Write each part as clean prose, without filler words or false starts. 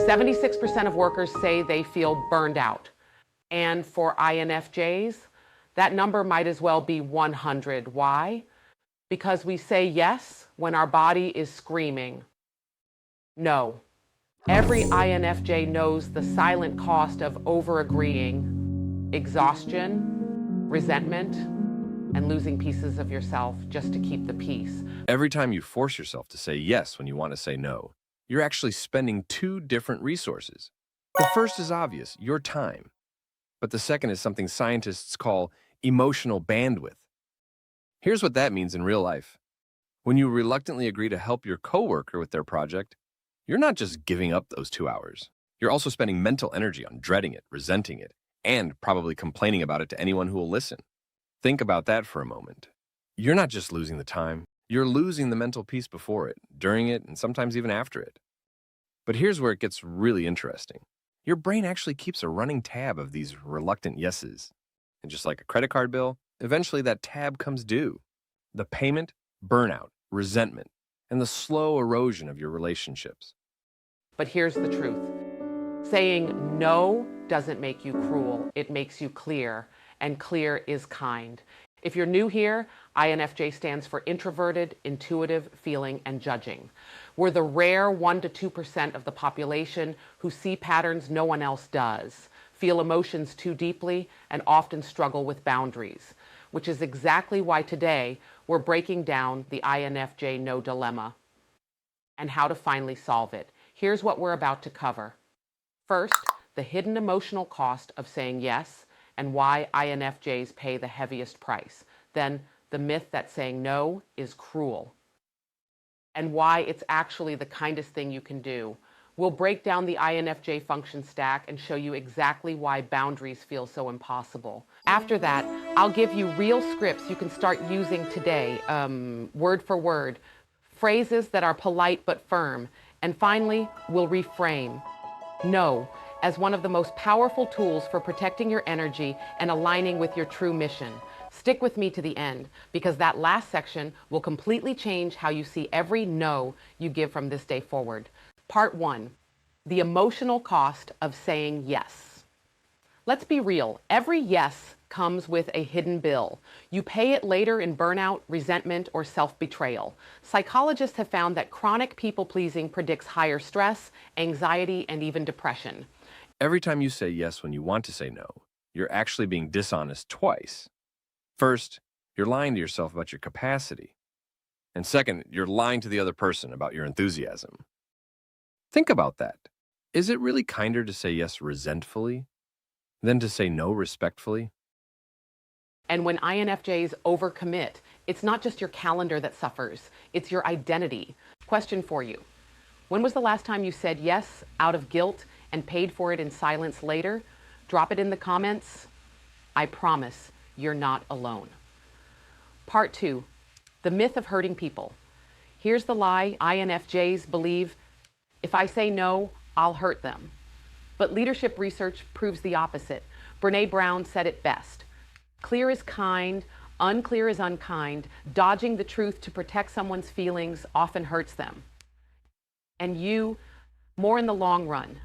76% of workers say they feel burned out. And for INFJs, that number might as well be 100. Why? Because we say yes when our body is screaming no. Every INFJ knows the silent cost of over-agreeing, exhaustion, resentment, and losing pieces of yourself just to keep the peace. Every time you force yourself to say yes when you want to say no, you're actually spending two different resources. The first is obvious, your time. But the second is something scientists call emotional bandwidth. Here's what that means in real life. When you reluctantly agree to help your coworker with their project, you're not just giving up those 2 hours. You're also spending mental energy on dreading it, resenting it, and probably complaining about it to anyone who will listen. Think about that for a moment. You're not just losing the time, you're losing the mental peace before it, during it, and sometimes even after it. But here's where it gets really interesting. Your brain actually keeps a running tab of these reluctant yeses. And just like a credit card bill, eventually that tab comes due. The payment, burnout, resentment, and the slow erosion of your relationships. But here's the truth. Saying no doesn't make you cruel. It makes you clear, and clear is kind. If you're new here, INFJ stands for introverted, intuitive, feeling, and judging. We're the rare 1 to 2% of the population who see patterns no one else does, feel emotions too deeply, and often struggle with boundaries, which is exactly why today we're breaking down the INFJ no dilemma and how to finally solve it. Here's what we're about to cover. First, the hidden emotional cost of saying yes and why INFJs pay the heaviest price. Then, the myth that saying no is cruel and why it's actually the kindest thing you can do. We'll break down the INFJ function stack and show you exactly why boundaries feel so impossible. After that, I'll give you real scripts you can start using today, word for word, phrases that are polite but firm. And finally, we'll reframe no as one of the most powerful tools for protecting your energy and aligning with your true mission. Stick with me to the end, because that last section will completely change how you see every no you give from this day forward. Part 1, the emotional cost of saying yes. Let's be real. Every yes comes with a hidden bill. You pay it later in burnout, resentment, or self-betrayal. Psychologists have found that chronic people-pleasing predicts higher stress, anxiety, and even depression. Every time you say yes when you want to say no, you're actually being dishonest twice. First, you're lying to yourself about your capacity. And second, you're lying to the other person about your enthusiasm. Think about that. Is it really kinder to say yes resentfully than to say no respectfully? And when INFJs overcommit, it's not just your calendar that suffers, it's your identity. Question for you. When was the last time you said yes out of guilt and paid for it in silence later? Drop it in the comments. I promise you're not alone. Part 2, the myth of hurting people. Here's the lie INFJs believe: if I say no, I'll hurt them. But leadership research proves the opposite. Brené Brown said it best. Clear is kind, unclear is unkind. Dodging the truth to protect someone's feelings often hurts them. And you, more in the long run.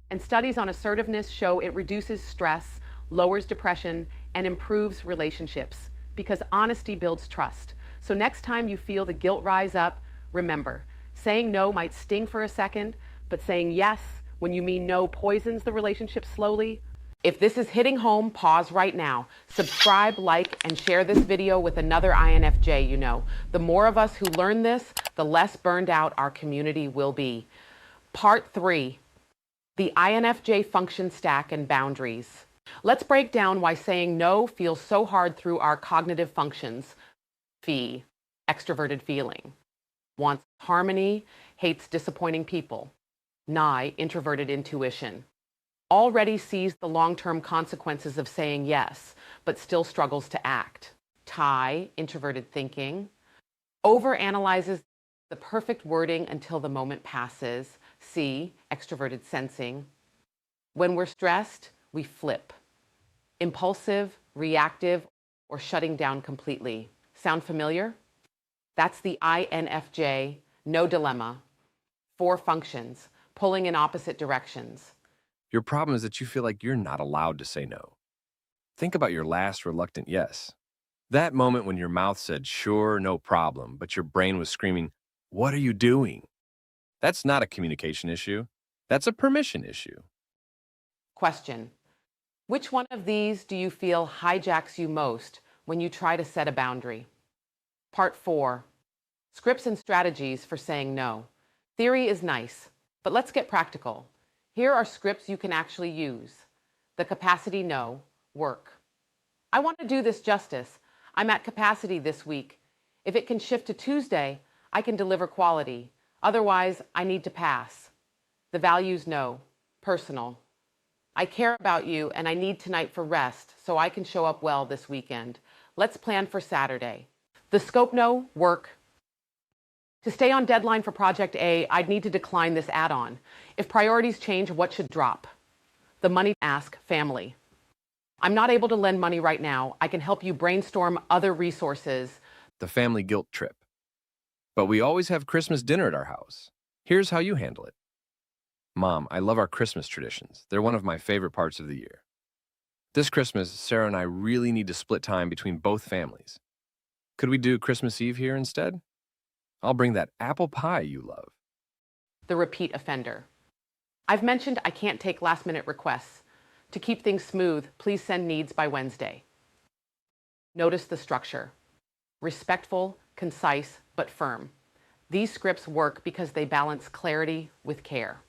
And studies on assertiveness show it reduces stress, lowers depression, and improves relationships, because honesty builds trust. So next time you feel the guilt rise up, remember, saying no might sting for a second, but saying yes when you mean no poisons the relationship slowly. If this is hitting home, pause right now. Subscribe, like, and share this video with another INFJ you know. The more of us who learn this, the less burned out our community will be. Part 3, the INFJ function stack and boundaries. Let's break down why saying no feels so hard through our cognitive functions. Fee, extroverted feeling. Wants harmony, hates disappointing people. Nye, introverted intuition. Already sees the long-term consequences of saying yes, but still struggles to act. Tie, introverted thinking. Overanalyzes the perfect wording until the moment passes. C, extroverted sensing. When we're stressed, we flip. Impulsive, reactive, or shutting down completely. Sound familiar? That's the INFJ no dilemma. 4 functions. pulling in opposite directions. Your problem is that you feel like you're not allowed to say no. Think about your last reluctant yes. That moment when your mouth said, sure, no problem, but your brain was screaming, what are you doing? That's not a communication issue. That's a permission issue. Question: which one of these do you feel hijacks you most when you try to set a boundary? Part 4. Scripts and strategies for saying no. Theory is nice, but let's get practical. Here are scripts you can actually use. The capacity no, work. I want to do this justice. I'm at capacity this week. If it can shift to Tuesday, I can deliver quality. Otherwise, I need to pass. The values no, personal. I care about you and I need tonight for rest so I can show up well this weekend. Let's plan for Saturday. The scope no, work. To stay on deadline for Project A, I'd need to decline this add-on. If priorities change, what should drop? The money ask, family. I'm not able to lend money right now. I can help you brainstorm other resources. The family guilt trip. But we always have Christmas dinner at our house. Here's how you handle it. Mom, I love our Christmas traditions. They're one of my favorite parts of the year. This Christmas, Sarah and I really need to split time between both families. Could we do Christmas Eve here instead? I'll bring that apple pie you love. The repeat offender. I've mentioned I can't take last-minute requests. To keep things smooth, please send needs by Wednesday. Notice the structure. Respectful, concise, but firm. These scripts work because they balance clarity with care.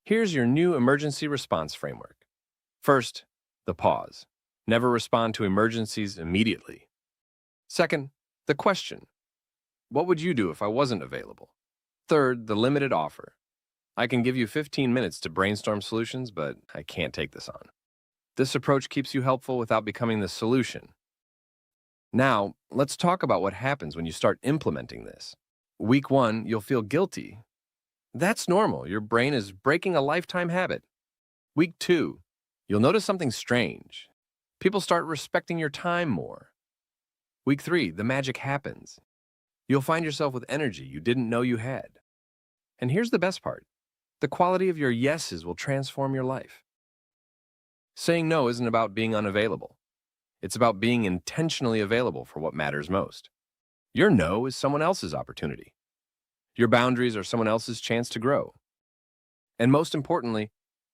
Here's your new emergency response framework. First, the pause. Never respond to emergencies immediately. Second, the question. What would you do if I wasn't available? Third, the limited offer. I can give you 15 minutes to brainstorm solutions, but I can't take this on. This approach keeps you helpful without becoming the solution. Now, let's talk about what happens when you start implementing this. Week 1, you'll feel guilty. That's normal. Your brain is breaking a lifetime habit. Week 2, you'll notice something strange. People start respecting your time more. Week 3, the magic happens. You'll find yourself with energy you didn't know you had. And here's the best part. The quality of your yeses will transform your life. Saying no isn't about being unavailable. It's about being intentionally available for what matters most. Your no is someone else's opportunity. Your boundaries are someone else's chance to grow. And most importantly,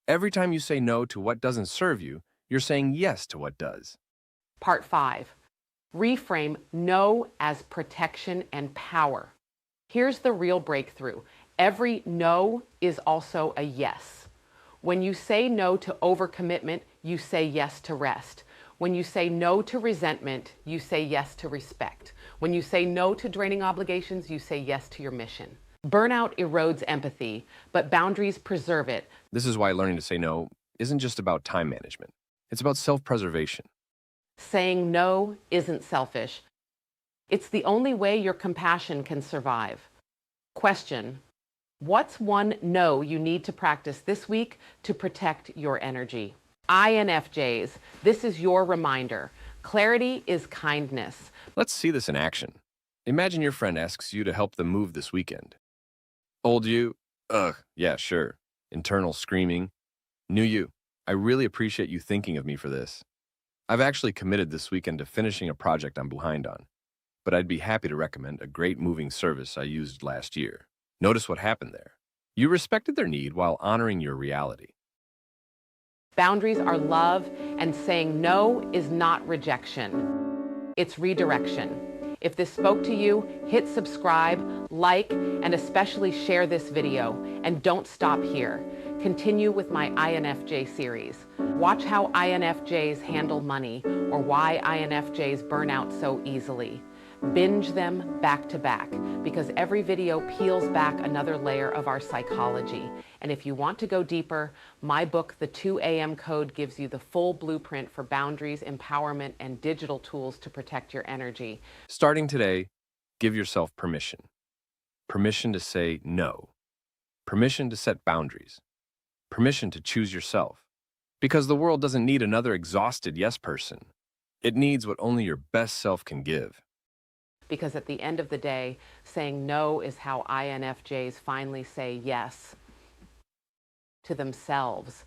every time you say no to what doesn't serve you, you're saying yes to what does. Part 5. Reframe no as protection and power. Here's the real breakthrough. Every no is also a yes. When you say no to overcommitment, you say yes to rest. When you say no to resentment, you say yes to respect. When you say no to draining obligations, you say yes to your mission. Burnout erodes empathy, but boundaries preserve it. This is why learning to say no isn't just about time management. It's about self-preservation. Saying no isn't selfish. It's the only way your compassion can survive. Question: what's one no you need to practice this week to protect your energy? INFJs, this is your reminder. Clarity is kindness. Let's see this in action. Imagine your friend asks you to help them move this weekend. Old you, ugh, yeah, sure. Internal screaming. New you, I really appreciate you thinking of me for this. I've actually committed this weekend to finishing a project I'm behind on, but I'd be happy to recommend a great moving service I used last year. Notice what happened there. You respected their need while honoring your reality. Boundaries are love, and saying no is not rejection. It's redirection. If this spoke to you, hit subscribe, like, and especially share this video. And don't stop here. Continue with my INFJ series. Watch how INFJs handle money or why INFJs burn out so easily. Binge them back to back because every video peels back another layer of our psychology. And if you want to go deeper, my book, The 2 AM Code, gives you the full blueprint for boundaries, empowerment, and digital tools to protect your energy. Starting today, give yourself permission. Permission to say no. Permission to set boundaries. Permission to choose yourself. Because the world doesn't need another exhausted yes person. It needs what only your best self can give. Because at the end of the day, saying no is how INFJs finally say yes. to themselves.